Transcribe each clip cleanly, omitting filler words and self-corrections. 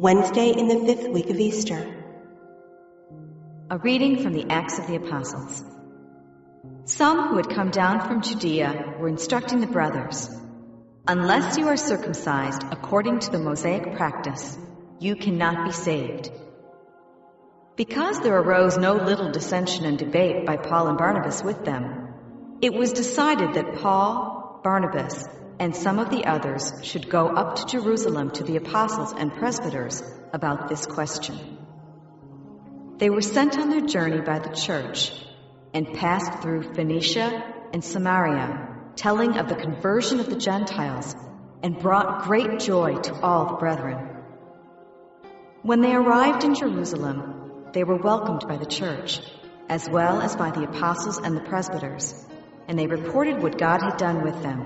Wednesday in the 5th week of Easter. A reading from the Acts of the Apostles. Some who had come down from Judea were instructing the brothers, "Unless you are circumcised according to the Mosaic practice, you cannot be saved." Because there arose no little dissension and debate by Paul and Barnabas with them, it was decided that Paul, Barnabas, and some of the others should go up to Jerusalem to the apostles and presbyters about this question. They were sent on their journey by the church and passed through Phoenicia and Samaria, telling of the conversion of the Gentiles, and brought great joy to all the brethren. When they arrived in Jerusalem, they were welcomed by the church, as well as by the apostles and the presbyters, and they reported what God had done with them.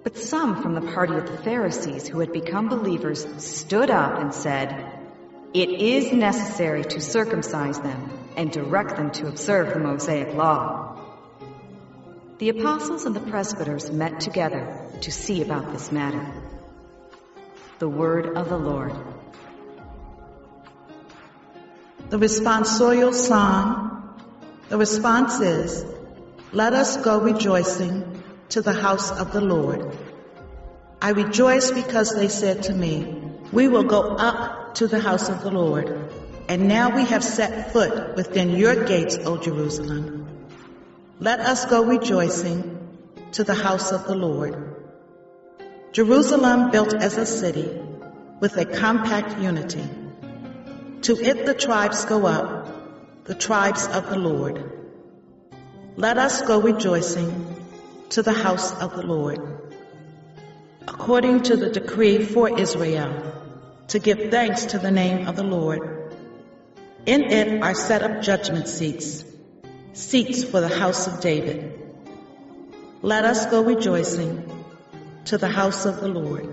But some from the party of the Pharisees who had become believers stood up and said, "It is necessary to circumcise them and direct them to observe the Mosaic law." The apostles and the presbyters met together to see about this matter. The word of the Lord. The responsorial psalm. The response is, "Let us go rejoicing to the house of the Lord. I rejoice because they said to me, 'We will go up to the house of the Lord.' And now we have set foot within your gates, O Jerusalem. Let us go rejoicing to the house of the Lord. Jerusalem built as a city with a compact unity. To it the tribes go up, the tribes of the Lord. Let us go rejoicing to the house of the Lord. According to the decree for Israel, to give thanks to the name of the Lord. In it are set up judgment seats, seats for the house of David. Let us go rejoicing to the house of the Lord."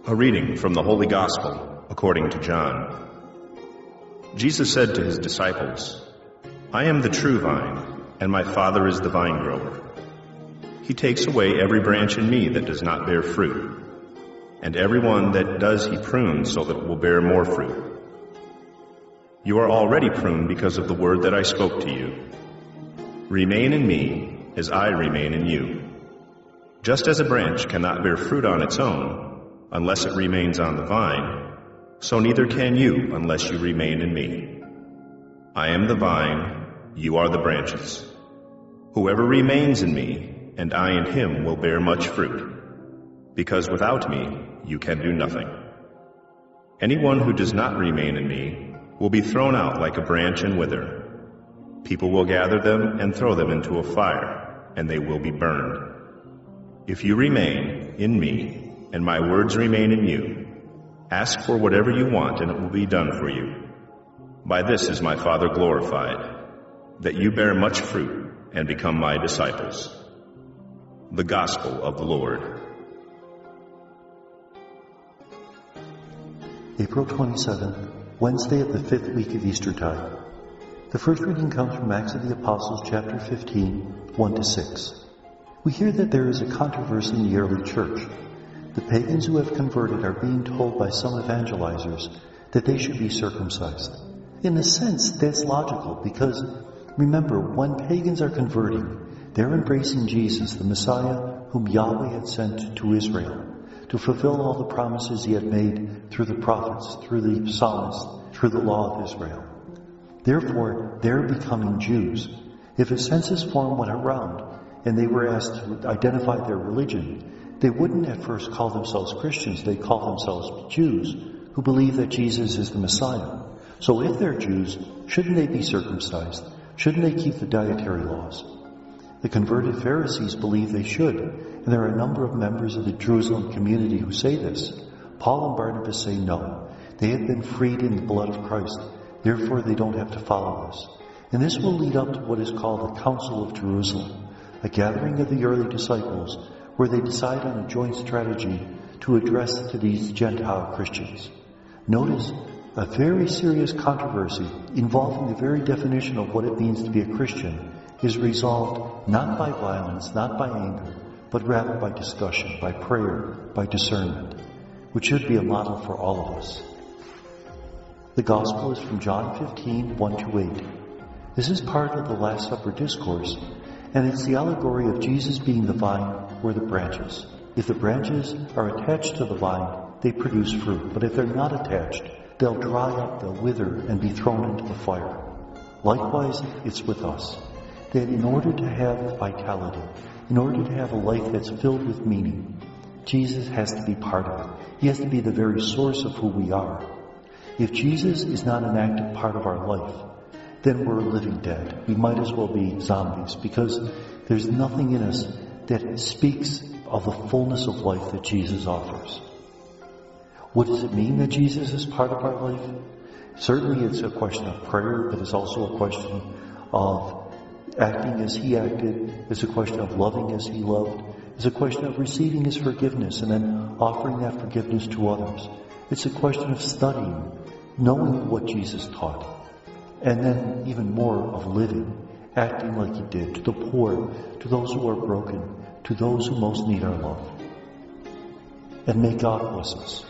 A reading from the Holy Gospel according to John. Jesus said to his disciples, "I am the true vine, and my Father is the vine grower. He takes away every branch in me that does not bear fruit, and every one that does he prunes so that it will bear more fruit. You are already pruned because of the word that I spoke to you. Remain in me as I remain in you. Just as a branch cannot bear fruit on its own unless it remains on the vine, so neither can you unless you remain in me. I am the vine, you are the branches. Whoever remains in me, and I in him, will bear much fruit, because without me you can do nothing. Anyone who does not remain in me will be thrown out like a branch and wither. People will gather them and throw them into a fire, and they will be burned. If you remain in me, and my words remain in you, ask for whatever you want, and it will be done for you. By this is my Father glorified, that you bear much fruit and become my disciples." The Gospel of the Lord. April 27, Wednesday of the 5th week of Eastertide. The first reading comes from Acts of the Apostles, chapter 15, 1-6. We hear that there is a controversy in the early church. The pagans who have converted are being told by some evangelizers that they should be circumcised. In a sense, that's logical because, remember, when pagans are converting, they're embracing Jesus, the Messiah whom Yahweh had sent to Israel to fulfill all the promises he had made through the prophets, through the psalmists, through the law of Israel. Therefore, they're becoming Jews. If a census form went around and they were asked to identify their religion, they wouldn't at first call themselves Christians, they'd call themselves Jews who believe that Jesus is the Messiah. So if they're Jews, shouldn't they be circumcised? Shouldn't they keep the dietary laws? The converted Pharisees believe they should, and there are a number of members of the Jerusalem community who say this. Paul and Barnabas say no. They have been freed in the blood of Christ, therefore they don't have to follow us. And this will lead up to what is called the Council of Jerusalem, a gathering of the early disciples where they decide on a joint strategy to address to these Gentile Christians. Notice a very serious controversy involving the very definition of what it means to be a Christian is resolved not by violence, not by anger, but rather by discussion, by prayer, by discernment. which should be a model for all of us. The Gospel is from John 15, 1-8. This is part of the Last Supper discourse, and it's the allegory of Jesus being the vine, we're the branches. If the branches are attached to the vine, they produce fruit, but if they're not attached, they'll dry up, they'll wither, and be thrown into the fire. Likewise, it's with us, that in order to have vitality, in order to have a life that's filled with meaning, Jesus has to be part of it. He has to be the very source of who we are. If Jesus is not an active part of our life, then we're living dead. We might as well be zombies, because there's nothing in us that speaks of the fullness of life that Jesus offers. What does it mean that Jesus is part of our life? Certainly it's a question of prayer, but it's also a question of acting as He acted. It's a question of loving as He loved. It's a question of receiving His forgiveness and then offering that forgiveness to others. It's a question of studying, knowing what Jesus taught, and then even more of living, acting like He did, to the poor, to those who are broken, to those who most need our love. And may God bless us.